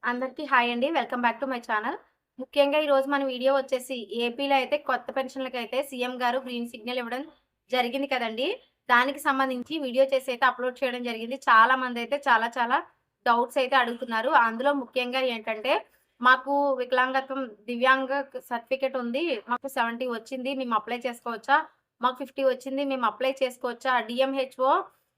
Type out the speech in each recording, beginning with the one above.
అందరికీ హాయ్ అండి. Welcome back to my channel. ముఖ్యంగా ఈరోజు మన వీడియో వచ్చేసి ఏపీలో అయితే కొత్త పెన్షన్‌లకైతే సీఎం గారు గ్రీన్ సిగ్నల్ ఇవ్వడం జరిగింది కదండీ! దానికి సంబంధించి వీడియో చేసి అయితే అప్‌లోడ్ చేయడం జరిగింది. చాలా మందైతే చాలా చాలా డౌట్స్ అయితే అడుగుతున్నారు. అందులో ముఖ్యంగా ఏంటంటే, మాకు వికలాంగత్వం దివ్యాంగ సర్టిఫికేట్ ఉంది. మాకు 70 వచ్చింది. మేము అప్లై చేసుకోవచ్చా? మాకు 50 వచ్చింది. మేము అప్లై చేసుకోవచ్చా? డీఎంహెచ్ఓ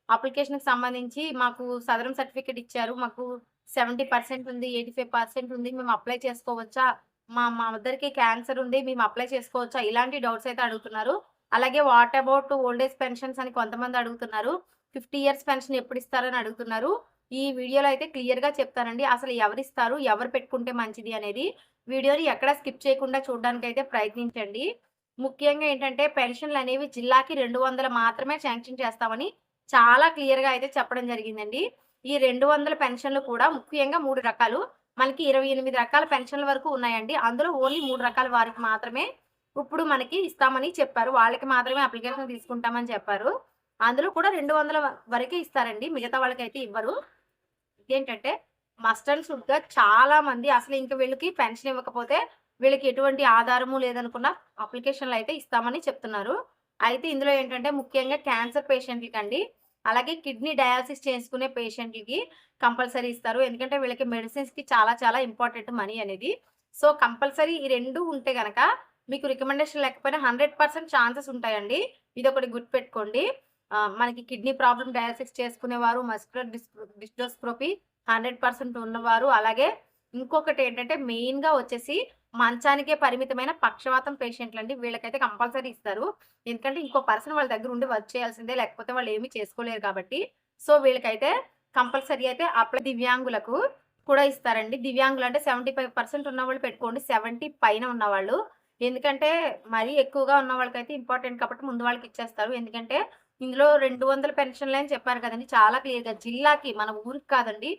అప్లికేషన్‌కి సంబంధించి మాకు సదరం సర్టిఫికేట్ ఇచ్చారు. మాకు 70% ఉంది. 85% ఉంది. మేము అప్లై చేసుకోవచ్చా? మా మదర్‌కి క్యాన్సర్ ఉంది. మేము అప్లై చేసుకోవచ్చా? ఇలాంటి డౌట్స్ అయితే అడుగుతున్నారు. అలాగే what about old age pensions అని కొంతమంది అడుగుతున్నారు. 50 ఇయర్స్ పెన్షన్ ఎప్పుడు ఇస్తారని అడుగుతున్నారు. ఈ వీడియోలో అయితే క్లియర్‌గా చెప్తానండి. అసలు ఎవరిస్తారు? ఎవరు పెట్టుకుంటే మంచిది అనేది. వీడియోని ఎక్కడ స్కిప్ చేయకుండా చూడడానికైతే ప్రయత్నించండి. ముఖ్యంగా ఏంటంటే పెన్షన్‌లనేవి జిల్లాకి 200 మాత్రమే శాంక్షన్ చేస్తామని చాలా క్లియర్‌గా అయితే చెప్పడం జరిగిందండి. ఈ 200 పెన్షన్‌లు కూడా ముఖ్యంగా 3 రకాలు. మనకి 28 రకాల పెన్షన్‌ల వరకు ఉన్నాయండి. అందులో ఓన్లీ 3 రకాల వారికి మాత్రమే ఇప్పుడు మనకి ఇస్తామని చెప్పారు. వాళ్ళకి మాత్రమే అప్లికేషన్ తీసుకుంటామని చెప్పారు. అందులో కూడా 200 వరకే ఇస్తారండి. మిగతా వాళ్ళకైతే ఇవ్వరు. ఇదేంటంటే మస్ట్ అండ్ షుడ్‌గా చాలా మంది అసలు ఇంక వీళ్ళకి పెన్షన్ ఇవ్వకపోతే వీళ్ళకి ఎటువంటి ఆధారము లేదనుకున్న అప్లికేషన్‌లయితే ఇస్తామని చెప్తున్నారు. అయితే ఇందులో ఏంటంటే ముఖ్యంగా క్యాన్సర్ పేషెంట్‌లకండి, అలాగే కిడ్నీ డయాలిసిస్ చేసుకునే పేషెంట్‌లకి కంపల్సరీ ఇస్తారు. ఎందుకంటే వీళ్ళకి మెడిసిన్స్‌కి చాలా చాలా ఇంపార్టెంట్ మనీ అనేది. సో, కంపల్సరీ ఈ 2 ఉంటే గనక మీకు రికమెండేషన్ లేకపోయినా 100% ఛాన్సెస్ ఉంటాయండి. ఇదొకటి గుర్తుపెట్టుకోండి. మనకి కిడ్నీ ప్రాబ్లమ్ డయాలిసిస్ చేసుకునేవారు, మస్కులర్ డిస్ట్రోఫీ 100% ఉన్నవారు, అలాగే ఇంకొకటేంటంటే మెయిన్‌గా వచ్చేసి మంచానికే పరిమితమైన పక్షవాతం పేషెంట్‌లండి. వీళ్ళకైతే కంపల్సరీ ఇస్తారు. ఎందుకంటే ఇంకో పర్సన్ వాళ్ళ దగ్గర ఉండి వర్క్ చేయాల్సిందే. లేకపోతే వాళ్ళు ఏమి చేసుకోలేరు కాబట్టి. సో, వీళ్ళకైతే కంపల్సరీ అయితే దివ్యాంగులకు కూడా ఇస్తారండి. దివ్యాంగులు అంటే 75% ఉన్నవాళ్ళు పెట్టుకోండి. 70 పైన ఉన్నవాళ్ళు. ఎందుకంటే మరీ ఎక్కువగా ఉన్న వాళ్ళకైతే ఇంపార్టెంట్ కాబట్టి ముందు వాళ్ళకిచ్చేస్తారు. ఎందుకంటే ఇందులో 200 పెన్షన్‌లే అని చెప్పారు కదండీ! చాలా క్లియర్‌గా జిల్లాకి మన ఊరికి కాదండి.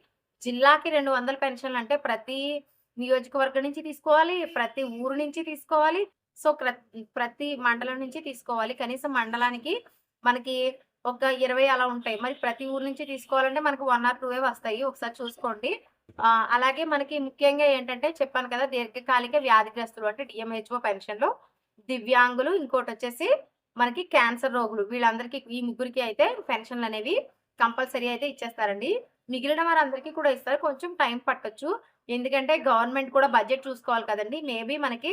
జిల్లాకి 200 పెన్షన్‌లంటే ప్రతి నియోజకవర్గం నుంచి తీసుకోవాలి. ప్రతి ఊరు నుంచి తీసుకోవాలి. సో, ప్రతి మండలం నుంచి తీసుకోవాలి. కనీసం మండలానికి మనకి ఒక 20 అలా ఉంటాయి. మరి ప్రతి ఊరు నుంచి తీసుకోవాలంటే మనకు 1 ఆర్ 2 వస్తాయి. ఒకసారి చూసుకోండి. అలాగే మనకి ముఖ్యంగా ఏంటంటే చెప్పాను కదా! దీర్ఘకాలిక వ్యాధిగ్రస్తులు అంటే డీఎంహెచ్ఓ పెన్షన్‌లు, దివ్యాంగులు, ఇంకోటొచ్చేసి మనకి క్యాన్సర్ రోగులు వీళ్ళందరికీ ఈ ముగ్గురికి అయితే పెన్షన్‌లనేవి కంపల్సరీ అయితే ఇచ్చేస్తారండి. మిగిలిన వారందరికీ కూడా ఇస్తారు. కొంచెం టైం పట్టొచ్చు. ఎందుకంటే గవర్నమెంట్ కూడా బడ్జెట్ చూసుకోవాలి కదండీ! మేబీ మనకి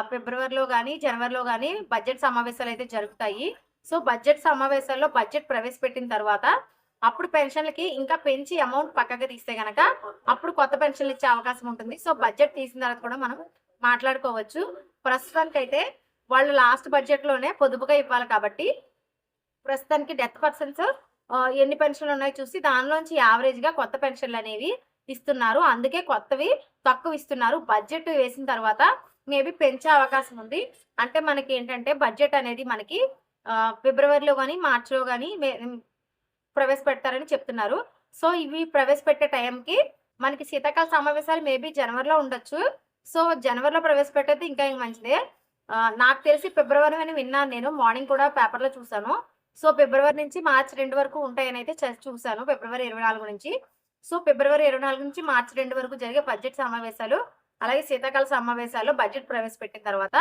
ఫిబ్రవరిలో గాని, జనవరిలో గాని బడ్జెట్ సమావేశాలయితే జరుగుతాయి. సో, బడ్జెట్ సమావేశాల్లో బడ్జెట్ ప్రవేశపెట్టిన తర్వాత అప్పుడు పెన్షన్‌లకి ఇంకా పెంచి అమౌంట్ పక్కకు తీస్తే గనక అప్పుడు కొత్త పెన్షన్‌లు ఇచ్చే అవకాశం ఉంటుంది. సో, బడ్జెట్ తీసిన తర్వాత కూడా మనం మాట్లాడుకోవచ్చు. ప్రస్తుతానికైతే వాళ్ళు లాస్ట్ బడ్జెట్‌లోనే పొదుపుగా ఇవ్వాలి కాబట్టి ప్రస్తుతానికి డెత్ పర్సన్స్ ఎన్ని పెన్షన్‌లున్నాయో చూసి దానిలోంచి యావరేజ్‌గా కొత్త పెన్షన్‌లనేవి ఇస్తున్నారు. అందుకే కొత్తవి తక్కువ ఇస్తున్నారు. బడ్జెట్ వేసిన తర్వాత మేబీ పెంచే అవకాశం ఉంది. అంటే మనకేంటంటే బడ్జెట్ అనేది మనకి ఫిబ్రవరిలో గాని, మార్చ్‌లో గాని ప్రవేశపెడతారని చెప్తున్నారు. సో, ఇవి ప్రవేశపెట్టే టైంకి మనకి శీతాకాల సమావేశాలు మేబీ జనవరిలో ఉండొచ్చు. సో, జనవరిలో ప్రవేశపెట్టేది ఇంకా మంచిదే. నాకు తెలిసి ఫిబ్రవరి అని విన్నాను నేను. మార్నింగ్ కూడా పేపర్‌లో చూసాను. సో, ఫిబ్రవరి నుంచి మార్చి 2 వరకు ఉంటాయనైతే చూసాను. ఫిబ్రవరి 24 నుంచి. సో, ఫిబ్రవరి 24 నుంచి మార్చి 2 వరకు జరిగే బడ్జెట్ సమావేశాలు, అలాగే శీతాకాల సమావేశాల్లో బడ్జెట్ ప్రవేశపెట్టిన తర్వాత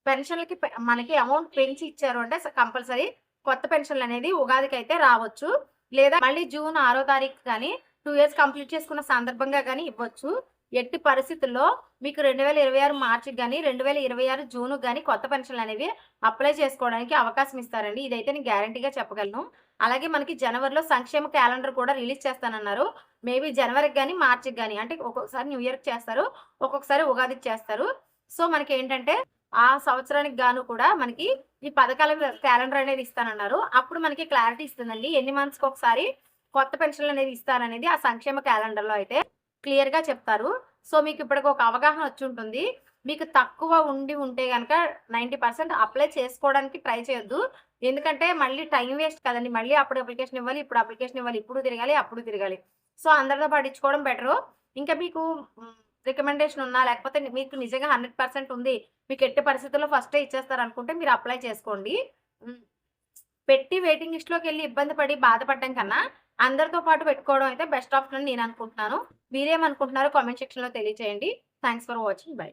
పెన్షన్‌లకి మనకి అమౌంట్ పెంచి ఇచ్చారు అంటే కంపల్సరీ కొత్త పెన్షన్‌లనేది ఉగాదికైతే రావచ్చు. లేదా మళ్ళీ జూన్ 6 తారీఖు గాని 2 ఇయర్స్ కంప్లీట్ చేసుకున్న సందర్భంగా గాని ఇవ్వచ్చు. ఎట్టి పరిస్థితుల్లో మీకు 2026 మార్చికి గాని, 2026 జూన్‌కి గాని కొత్త పెన్షన్‌లనేవి అప్లై చేసుకోవడానికి అవకాశం ఇస్తారండి. ఇదైతే నేను గ్యారంటీగా చెప్పగలను. అలాగే మనకి జనవరిలో సంక్షేమ క్యాలెండర్ కూడా రిలీజ్ చేస్తానన్నారు. మేబీ జనవరికి గాని, మార్చికి గాని అంటే ఒక్కొక్కసారి న్యూ ఇయర్‌కి చేస్తారు. ఒక్కొక్కసారి ఉగాదికి చేస్తారు. సో, మనకేంటంటే ఆ సంవత్సరానికి గాను కూడా మనకి ఈ పథకాల క్యాలెండర్ అనేది ఇస్తానన్నారు. అప్పుడు మనకి క్లారిటీ ఇస్తుందండి. ఎన్ని మంత్స్‌కి ఒకసారి కొత్త పెన్షన్‌లనేది ఇస్తారనేది ఆ సంక్షేమ క్యాలెండర్‌లో అయితే క్లియర్‌గా చెప్తారు. సో, మీకు ఇప్పటికి ఒక అవగాహన వచ్చుంటుంది. మీకు తక్కువ ఉంటే గనక 90% అప్లై చేసుకోవడానికి ట్రై చేయొద్దు. ఎందుకంటే మళ్ళీ టైం వేస్ట్ కదండీ! మళ్ళీ అప్పుడు అప్లికేషన్ ఇవ్వాలి, ఇప్పుడు అప్లికేషన్ ఇవ్వాలి, ఇప్పుడు తిరగాలి, అప్పుడు తిరగాలి. సో, అందరితో పట్టించుకోవడం బెటరు. ఇంకా మీకు రికమెండేషన్ ఉన్నా లేకపోతే మీకు నిజంగా 100% ఉంది. మీకు ఎట్టి పరిస్థితుల్లో ఫస్టే ఇచ్చేస్తారనుకుంటే మీరు అప్లై చేసుకోండి. హ్మ్. పెట్టి వెయిటింగ్ లిస్ట్‌లోకెళ్ళి ఇబ్బంది పడి బాధపడడం కన్నా, అందరితో పాటు పెట్టుకోవడం అయితే బెస్ట్ ఆప్షన్ అని నేను అనుకుంటున్నాను. మీరేమనుకుంటున్నారో కామెంట్ సెక్షన్‌లో తెలియచేయండి. Thanks for watching. బై.